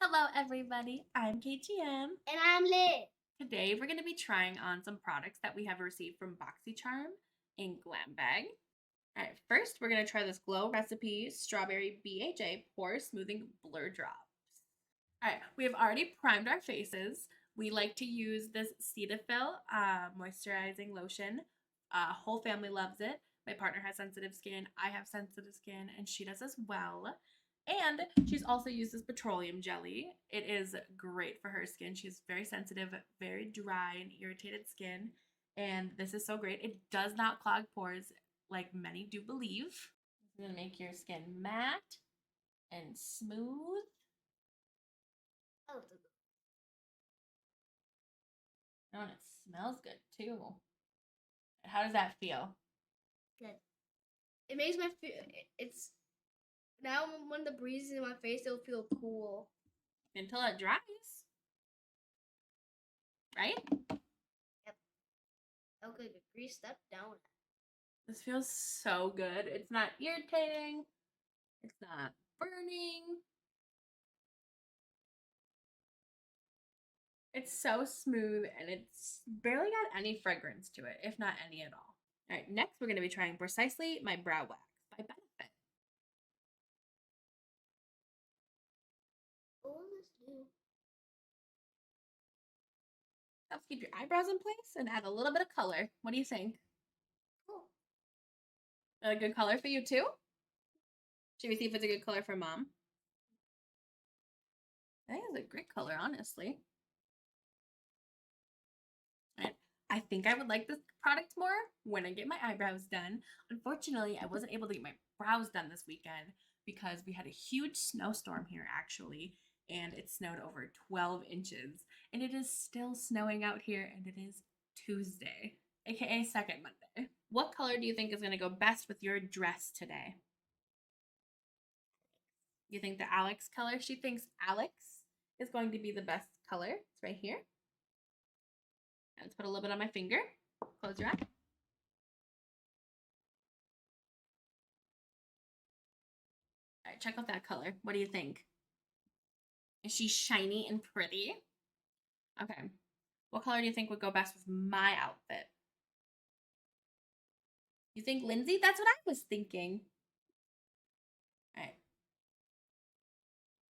Hello everybody, I'm KGM. And I'm Liz. Today we're going to be trying on some products that we have received from BoxyCharm in GlamBag. Alright, first we're going to try this Glow Recipe Strawberry BHA Pore Smoothing Blur Drops. Alright, we have already primed our faces. We like to use this Cetaphil moisturizing lotion. Whole family loves it. My partner has sensitive skin, I have sensitive skin, and she does as well. And she's also used this petroleum jelly. It is great for her skin. She's very sensitive, very dry and irritated skin. And this is so great. It does not clog pores like many do believe. It's going to make your skin matte and smooth. Oh, and it smells good too. How does that feel? Good. It makes my it's now when the breeze is in my face, it'll feel cool. Until it dries. Right? Yep. Okay, the grease step down. This feels so good. It's not irritating. It's not burning. It's so smooth and it's barely got any fragrance to it, if not any at all. All right, next we're going to be trying Precisely My Brow Wax by Benefit. Oh, let's do. Helps keep your eyebrows in place and add a little bit of color. What do you think? Cool. A good color for you too? Should we see if it's a good color for Mom? I think it's a great color, honestly. I think I would like this product more when I get my eyebrows done. Unfortunately, I wasn't able to get my brows done this weekend because we had a huge snowstorm here actually, and it snowed over 12 inches. And it is still snowing out here, and it is Tuesday, aka second Monday. What color do you think is going to go best with your dress today? You think the Alex color? She thinks Alex is going to be the best color. It's right here. Let's put a little bit on my finger. Close your eye. All right, check out that color. What do you think? Is she shiny and pretty? Okay. What color do you think would go best with my outfit? You think Lindsay? That's what I was thinking. All right.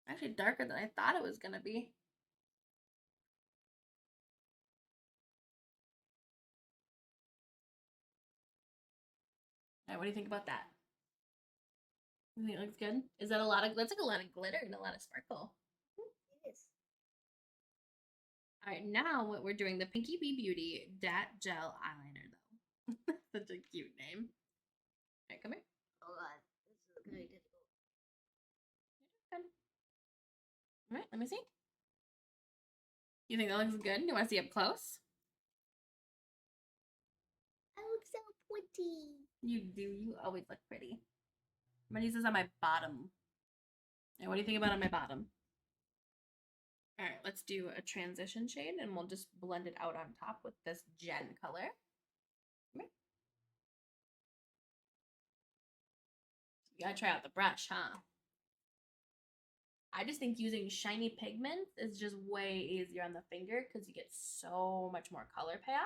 Actually darker than I thought it was going to be. All right, what do you think about that? You think it looks good? Is that that's like a lot of glitter and a lot of sparkle. It is. All right, now what we're doing, the Pinky Bee Beauty Dat Gel Eyeliner though. Such a cute name. All right, come here. Oh god, this is very difficult. All right, let me see. You think that looks good? You want to see up close? I look so pretty. You do. You always look pretty. I'm gonna use this on my bottom. And what do you think about on my bottom? All right, let's do a transition shade, and we'll just blend it out on top with this Gen color. Okay. You gotta try out the brush, huh? I just think using shiny pigments is just way easier on the finger because you get so much more color payoff.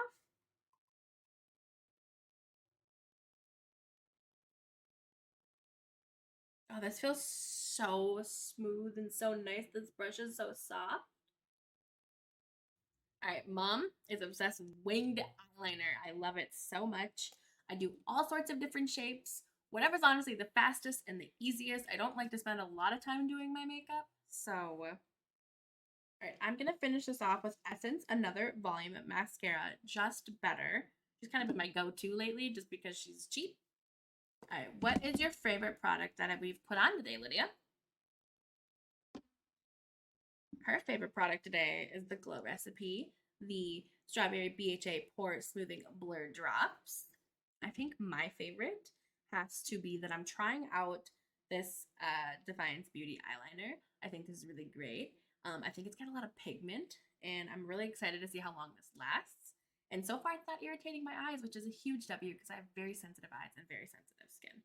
Oh, this feels so smooth and so nice. This brush is so soft. All right, Mom is obsessed with winged eyeliner. I love it so much. I do all sorts of different shapes. Whatever's honestly the fastest and the easiest. I don't like to spend a lot of time doing my makeup. So, all right, I'm going to finish this off with Essence, another volume mascara, Just Better. She's kind of been my go-to lately just because she's cheap. All right, what is your favorite product that we've put on today, Lydia? Her favorite product today is the Glow Recipe, the Strawberry BHA Pore Smoothing Blur Drops. I think my favorite has to be that I'm trying out this Defiance Beauty Eyeliner. I think this is really great. I think it's got a lot of pigment, and I'm really excited to see how long this lasts. And so far, it's not irritating my eyes, which is a huge W because I have very sensitive eyes and very sensitive skin.